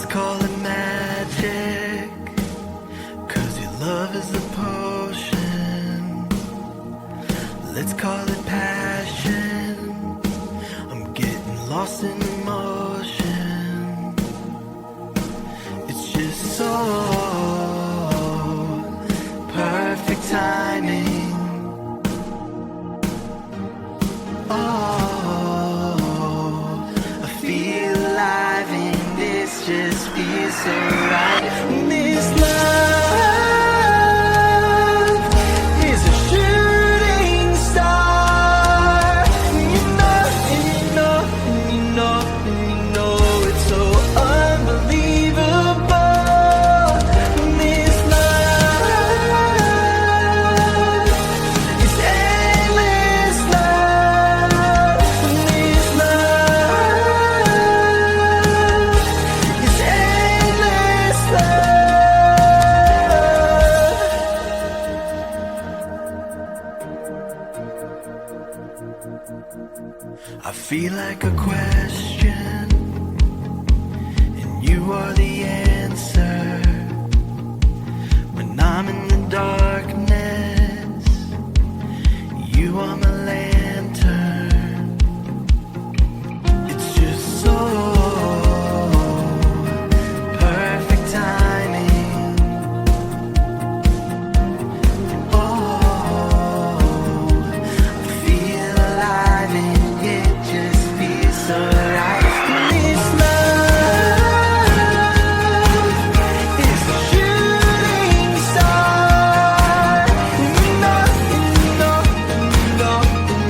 Let's call it magic, 'cause your love is the potion. Let's call it passion, I'm getting lost in emotion. It's just so perfect timing. Oh, I feel alive and this just feels so right. This love is a shooting star. You know, and you know, and you know, and you know it's so unbelievable. This love is endless love. This love is endless love. I feel like a question, and you are the answer. When I'm in the darkness, you are my lantern. It's just so perfect timing. Oh, I feel alive and it just feels so right. This love is a shooting star. You know, you know, you know,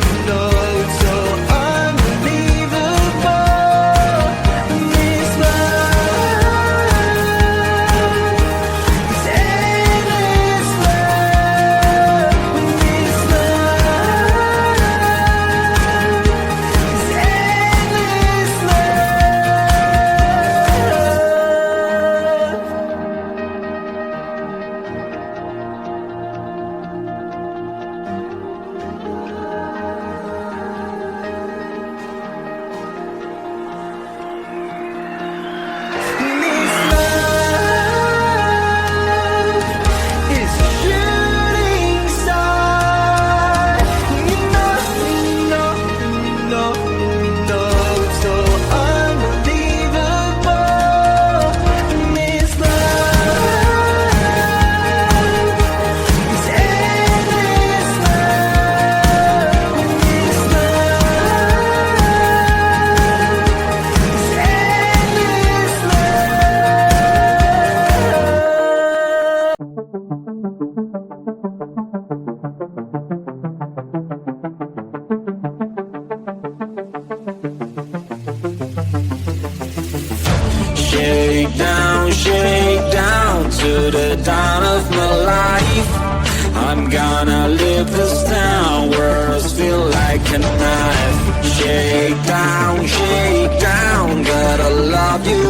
you know it's so unbelievable. This love is endless love. This shake down to the dawn of my life. I'm gonna leave this town, words feel like a knife. Shake down, gotta love you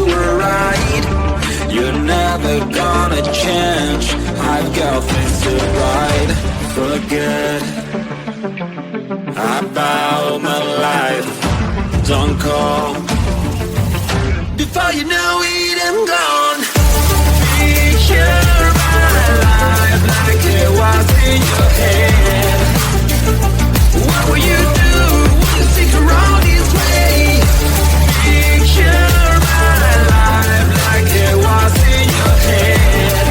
right. You're never gonna change, I've got things to write. Forget about my life, don't call before you know it, I'm gone. Picture my life like it was in your head. What will you do when you stick around this way? Picture my life like it was in your head.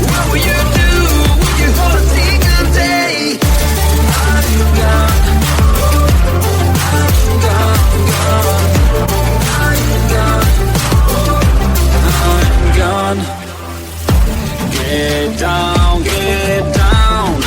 What will you do when you hold a single day? I'm gone, I'm gone, gone. I'm gone. Get down,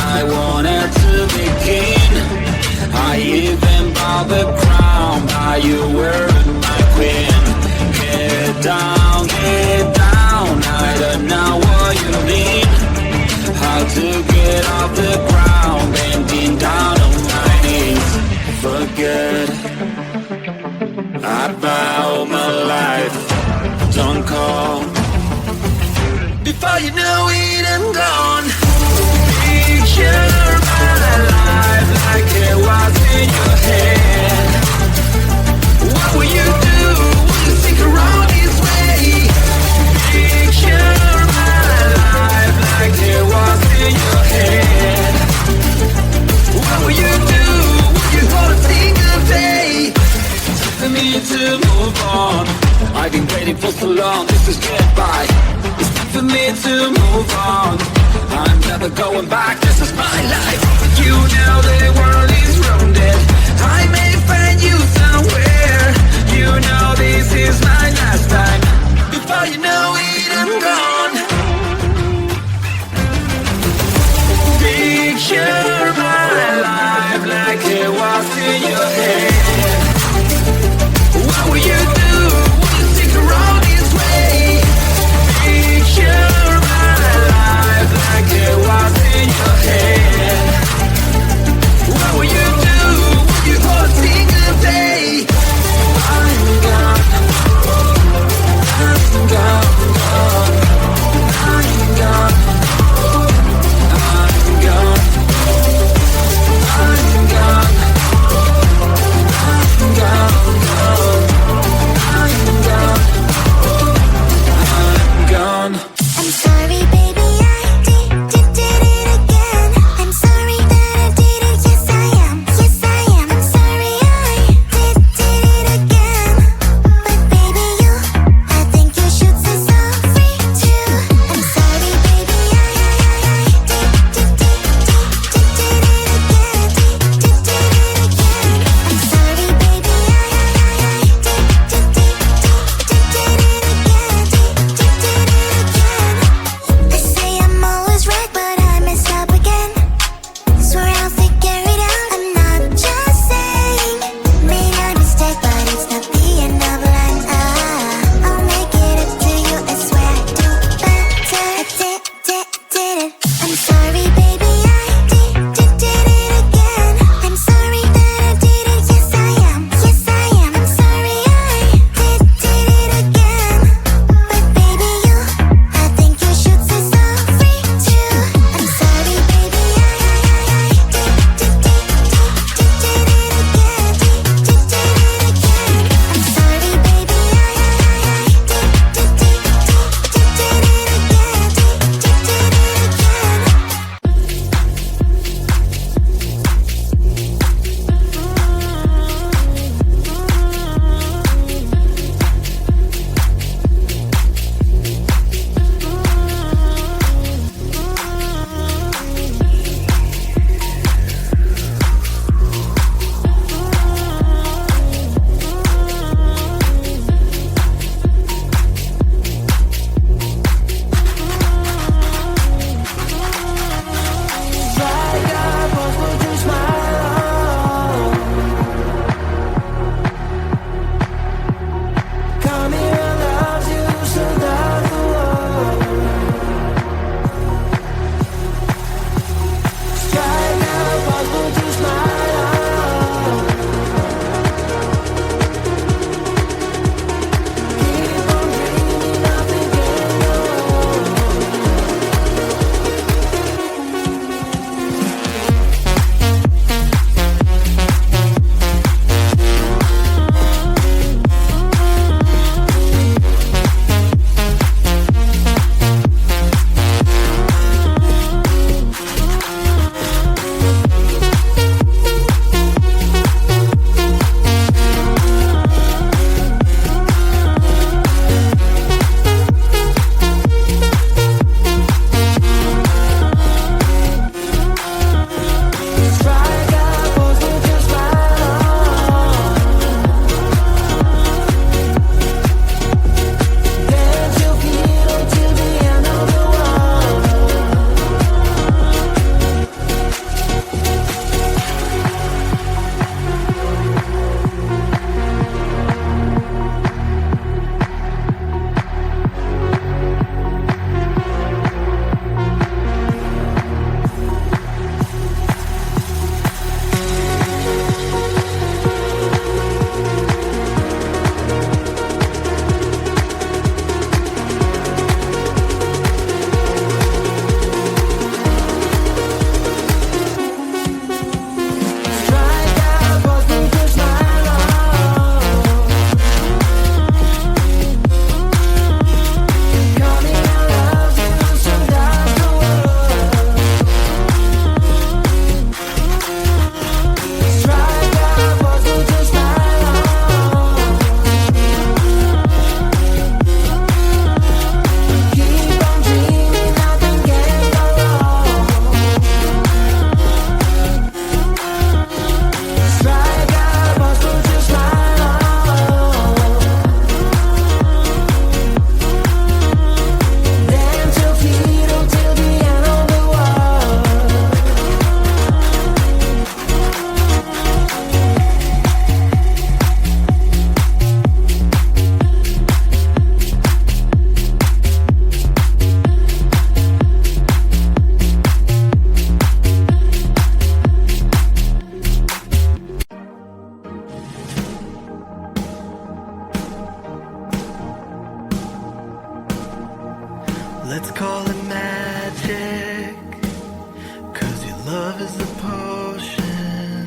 Love is a potion,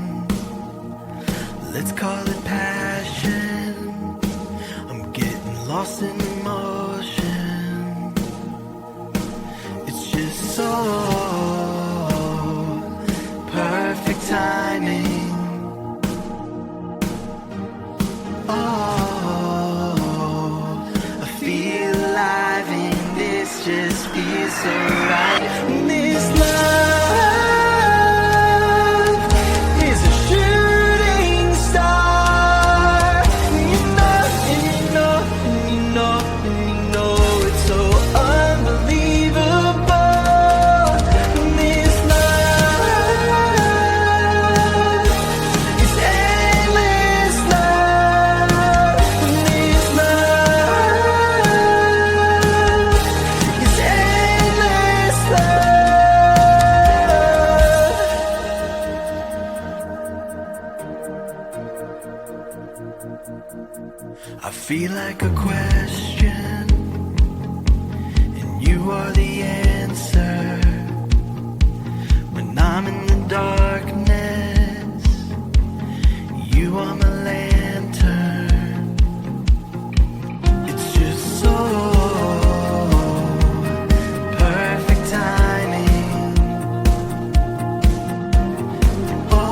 let's call it passion. I'm getting lost in emotion. It's just so perfect timing. Oh, I feel alive and this just feels so right. This love is a shooting star. You know, and you know, and you know, and you know it's so unbelievable. This love is endless love. This love is endless love. I feel like a question, and you are the answer. When I'm in the darkness, you are my lantern. It's just so perfect timing. Oh,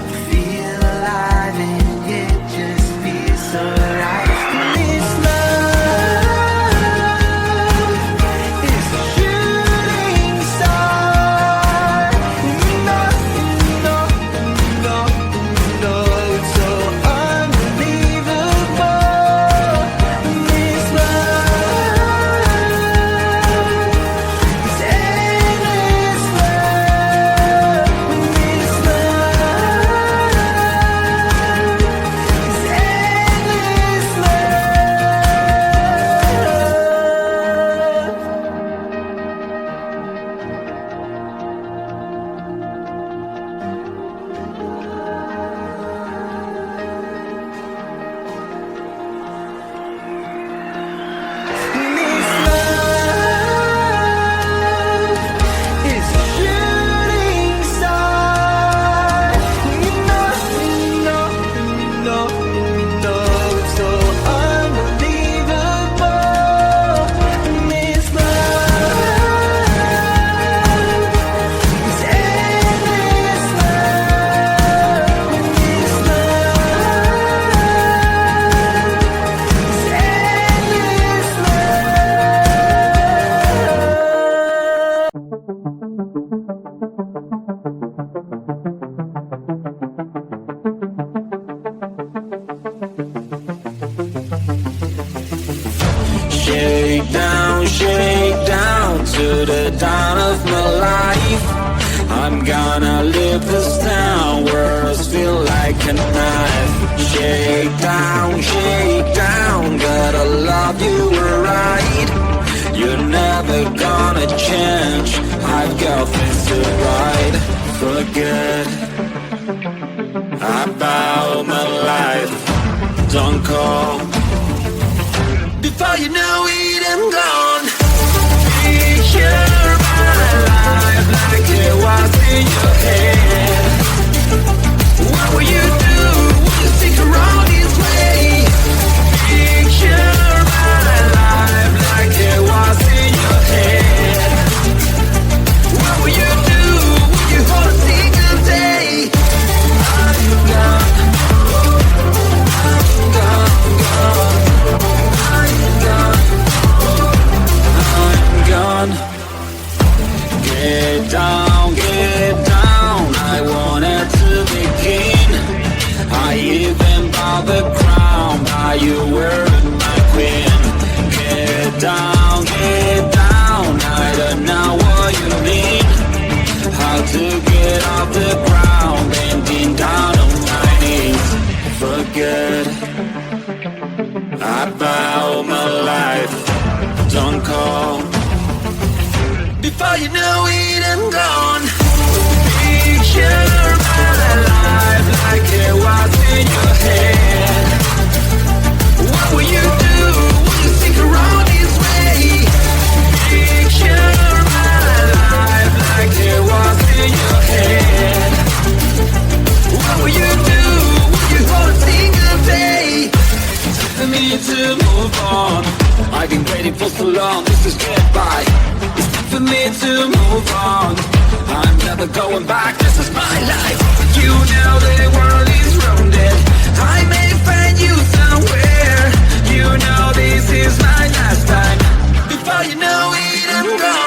I feel alive and it just feels so right. This love is a shooting star. You know, you know, you know, you know it's so unbelievable. This love is endless love. This shake down to the dawn of my life. I'm gonna live this town, words feel like a knife. Shake down, gotta love you right. You're never gonna change, I've got things to write. Forget about my life, don't call. Before you know it, I'm gone. Picture my life like it was in your head. What will you do? Will you stick around this way? Picture my life like it was in your head. What will you do? Will you hold a single day? I'm gone. I'm gone, gone. I'm gone. Get down, I wanted to begin. I even bought the crown, but you were my queen. Get down, I don't know what you mean. How to get off the ground, bending down on my knees. Forget about my life, don't call. Before you know it, I'm gone. Picture my life like it was in your head. What will you do? Will you stick around this way? Picture my life like never going back. This is my life. You know the world is rounded. I may find you somewhere. You know this is my last time. Before you know it, I'm gone.